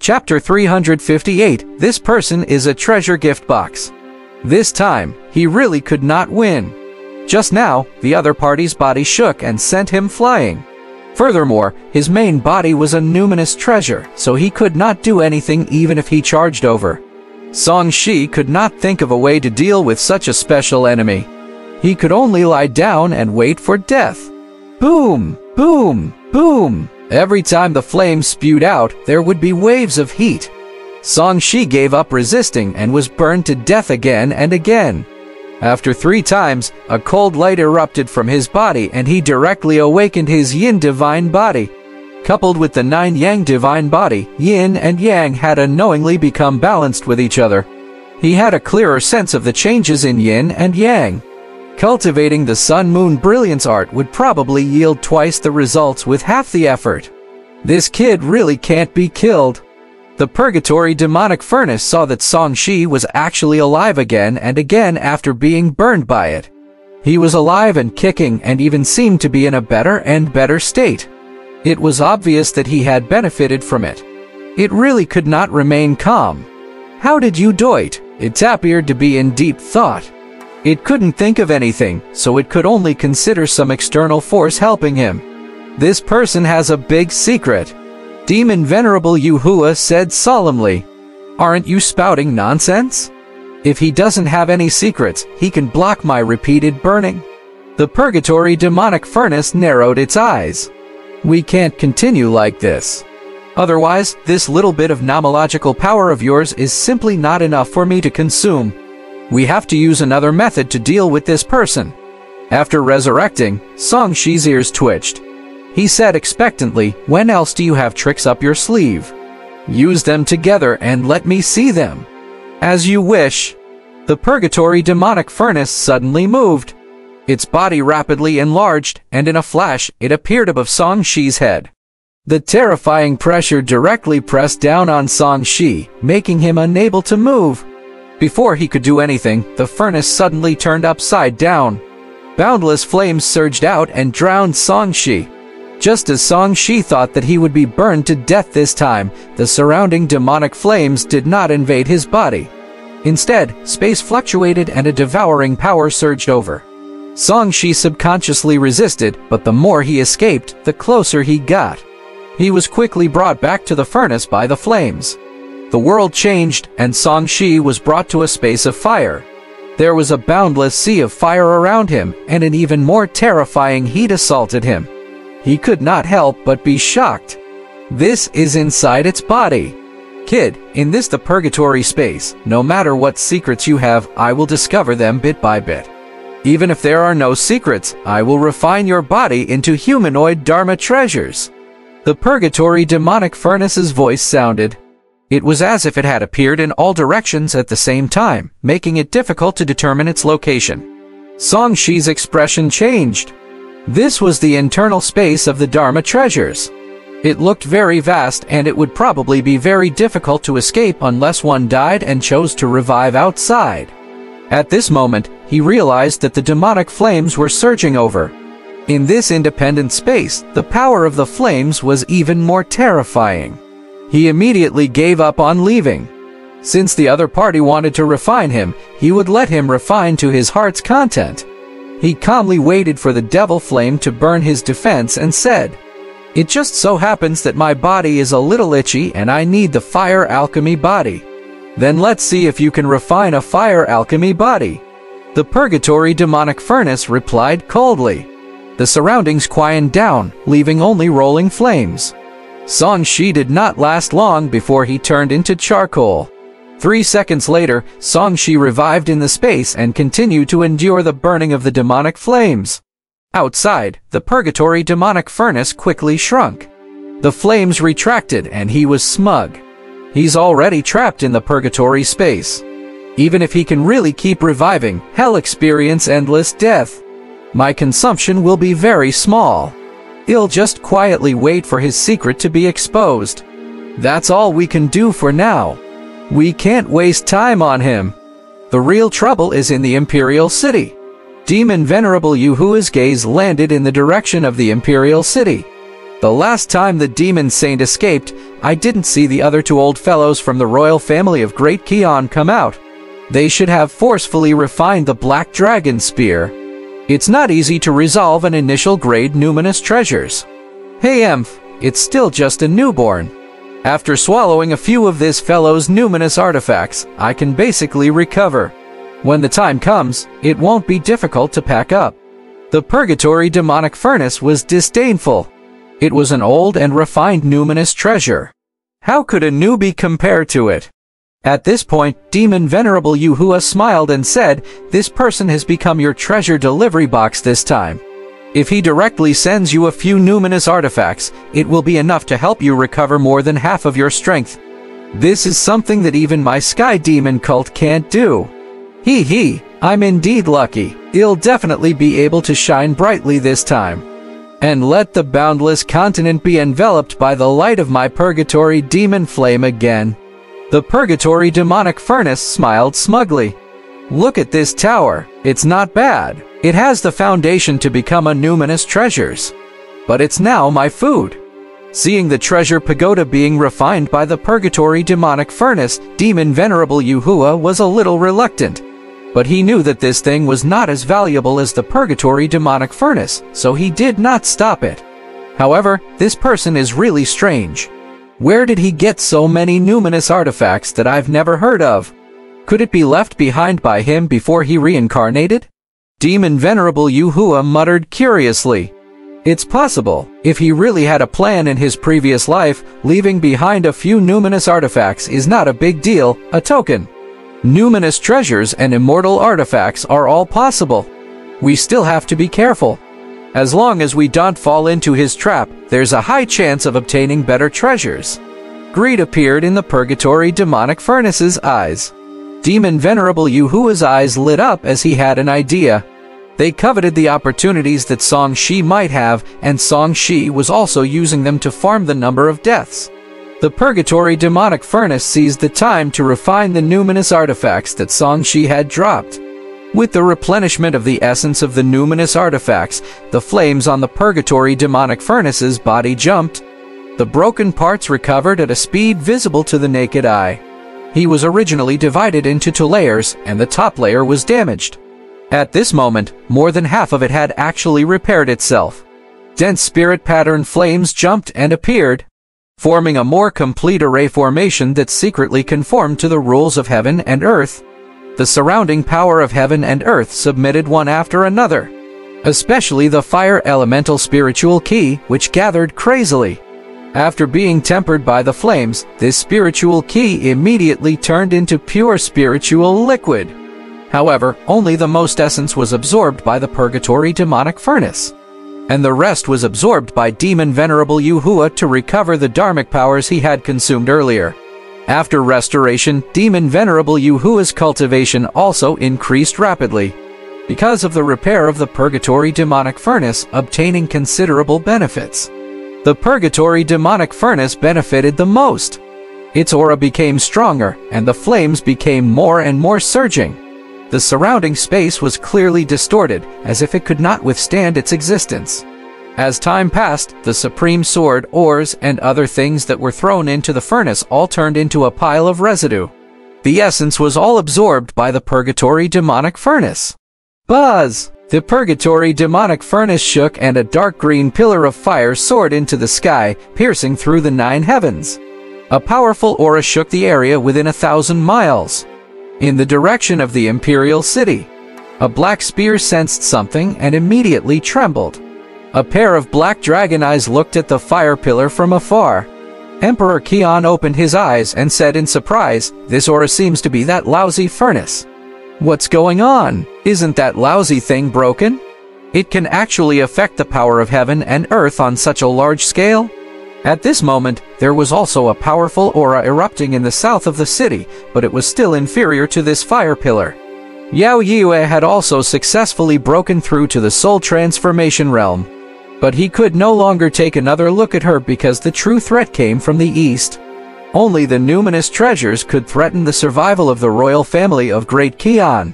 Chapter 358. This person is a treasure gift box. This time, he really could not win. Just now, the other party's body shook and sent him flying. Furthermore, his main body was a numinous treasure, so he could not do anything even if he charged over. Song Shi could not think of a way to deal with such a special enemy. He could only lie down and wait for death. Boom! Boom! Boom! Every time the flames spewed out, there would be waves of heat. Song Shi gave up resisting and was burned to death again and again. After 3 times, a cold light erupted from his body and he directly awakened his yin divine body. Coupled with the 9 yang divine body, yin and yang had unknowingly become balanced with each other. He had a clearer sense of the changes in yin and yang. Cultivating the sun-moon brilliance art would probably yield twice the results with half the effort. This kid really can't be killed. The purgatory demonic furnace saw that Song Shi was actually alive again and again after being burned by it. He was alive and kicking and even seemed to be in a better and better state. It was obvious that he had benefited from it. It really could not remain calm. How did you do it? It appeared to be in deep thought. It couldn't think of anything, so it could only consider some external force helping him. This person has a big secret. Demon Venerable Wuxia said solemnly. Aren't you spouting nonsense? If he doesn't have any secrets, he can block my repeated burning. The purgatory demonic furnace narrowed its eyes. We can't continue like this. Otherwise, this little bit of nomological power of yours is simply not enough for me to consume. We have to use another method to deal with this person. After resurrecting, Song Shi's ears twitched. He said expectantly, when else do you have tricks up your sleeve? Use them together and let me see them. As you wish. The purgatory demonic furnace suddenly moved. Its body rapidly enlarged, and in a flash, it appeared above Song Shi's head. The terrifying pressure directly pressed down on Song Shi, making him unable to move. Before he could do anything, the furnace suddenly turned upside down. Boundless flames surged out and drowned Song Shi. Just as Song Shi thought that he would be burned to death this time, the surrounding demonic flames did not invade his body. Instead, space fluctuated and a devouring power surged over. Song Shi subconsciously resisted, but the more he escaped, the closer he got. He was quickly brought back to the furnace by the flames. The world changed, and Song Shi was brought to a space of fire. There was a boundless sea of fire around him, and an even more terrifying heat assaulted him. He could not help but be shocked. This is inside its body. Kid, in this the purgatory space, no matter what secrets you have, I will discover them bit by bit. Even if there are no secrets, I will refine your body into humanoid Dharma treasures. The purgatory demonic furnace's voice sounded. It was as if it had appeared in all directions at the same time, making it difficult to determine its location. Song Shi's expression changed. This was the internal space of the Dharma treasures. It looked very vast, and it would probably be very difficult to escape unless one died and chose to revive outside. At this moment, he realized that the demonic flames were surging over. In this independent space, the power of the flames was even more terrifying. He immediately gave up on leaving. Since the other party wanted to refine him, he would let him refine to his heart's content. He calmly waited for the devil flame to burn his defense and said, "It just so happens that my body is a little itchy and I need the fire alchemy body. Then let's see if you can refine a fire alchemy body." The purgatory demonic furnace replied coldly. The surroundings quieted down, leaving only rolling flames. Song Shi did not last long before he turned into charcoal. 3 seconds later, Song Shi revived in the space and continued to endure the burning of the demonic flames. Outside, the purgatory demonic furnace quickly shrunk. The flames retracted and he was smug. He's already trapped in the purgatory space. Even if he can really keep reviving, he'll experience endless death. My consumption will be very small. He'll just quietly wait for his secret to be exposed. That's all we can do for now. We can't waste time on him. The real trouble is in the Imperial City. Demon Venerable Wuxia's gaze landed in the direction of the Imperial City. The last time the demon saint escaped, I didn't see the other two old fellows from the royal family of Great Kion come out. They should have forcefully refined the Black Dragon Spear. It's not easy to resolve an initial grade numinous treasures. Hey Emph, it's still just a newborn. After swallowing a few of this fellow's numinous artifacts, I can basically recover. When the time comes, it won't be difficult to pack up. The Purgatory Demonic Furnace was disdainful. It was an old and refined numinous treasure. How could a newbie compare to it? At this point, Demon Venerable Yuhua smiled and said, "This person has become your treasure delivery box this time. If he directly sends you a few numinous artifacts, it will be enough to help you recover more than half of your strength. This is something that even my Sky Demon cult can't do. Hee, I'm indeed lucky. He'll definitely be able to shine brightly this time. And let the boundless continent be enveloped by the light of my Purgatory Demon Flame again." The Purgatory Demonic Furnace smiled smugly. "Look at this tower. It's not bad. It has the foundation to become a numinous treasures. But it's now my food." Seeing the treasure pagoda being refined by the Purgatory Demonic Furnace, Demon Venerable Yuhua was a little reluctant. But he knew that this thing was not as valuable as the Purgatory Demonic Furnace, so he did not stop it. However, this person is really strange. Where did he get so many numinous artifacts that I've never heard of? Could it be left behind by him before he reincarnated? Demon Venerable Yuhua muttered curiously. It's possible. If he really had a plan in his previous life, leaving behind a few numinous artifacts is not a big deal, a token. Numinous treasures and immortal artifacts are all possible. We still have to be careful. As long as we don't fall into his trap, there's a high chance of obtaining better treasures. Greed appeared in the Purgatory Demonic Furnace's eyes. Demon Venerable Yuhua's eyes lit up as he had an idea. They coveted the opportunities that Song Shi might have, and Song Shi was also using them to farm the number of deaths. The Purgatory Demonic Furnace seized the time to refine the numinous artifacts that Song Shi had dropped. With the replenishment of the essence of the numinous artifacts, the flames on the Purgatory Demonic Furnace's body jumped. The broken parts recovered at a speed visible to the naked eye. He was originally divided into two layers, and the top layer was damaged. At this moment, more than half of it had actually repaired itself. Dense spirit pattern flames jumped and appeared, forming a more complete array formation that secretly conformed to the rules of heaven and earth. The surrounding power of heaven and earth submitted one after another, especially the fire elemental spiritual key, which gathered crazily. After being tempered by the flames, this spiritual key immediately turned into pure spiritual liquid. However, only the most essence was absorbed by the Purgatory Demonic Furnace, and the rest was absorbed by Demon Venerable Yuhua to recover the dharmic powers he had consumed earlier. After restoration, Demon Venerable Yuhua's cultivation also increased rapidly. Because of the repair of the Purgatory Demonic Furnace, obtaining considerable benefits. The Purgatory Demonic Furnace benefited the most. Its aura became stronger, and the flames became more and more surging. The surrounding space was clearly distorted, as if it could not withstand its existence. As time passed, the Supreme Sword, ores, and other things that were thrown into the furnace all turned into a pile of residue. The essence was all absorbed by the Purgatory Demonic Furnace. Buzz! The Purgatory Demonic Furnace shook and a dark green pillar of fire soared into the sky, piercing through the 9 heavens. A powerful aura shook the area within 1,000 miles. In the direction of the Imperial City, a black spear sensed something and immediately trembled. A pair of black dragon eyes looked at the fire pillar from afar. Emperor Kion opened his eyes and said in surprise, "This aura seems to be that lousy furnace. What's going on? Isn't that lousy thing broken? It can actually affect the power of heaven and earth on such a large scale?" At this moment, there was also a powerful aura erupting in the south of the city, but it was still inferior to this fire pillar. Yao Yue had also successfully broken through to the soul transformation realm. But he could no longer take another look at her because the true threat came from the east. Only the numinous treasures could threaten the survival of the royal family of Great Kion.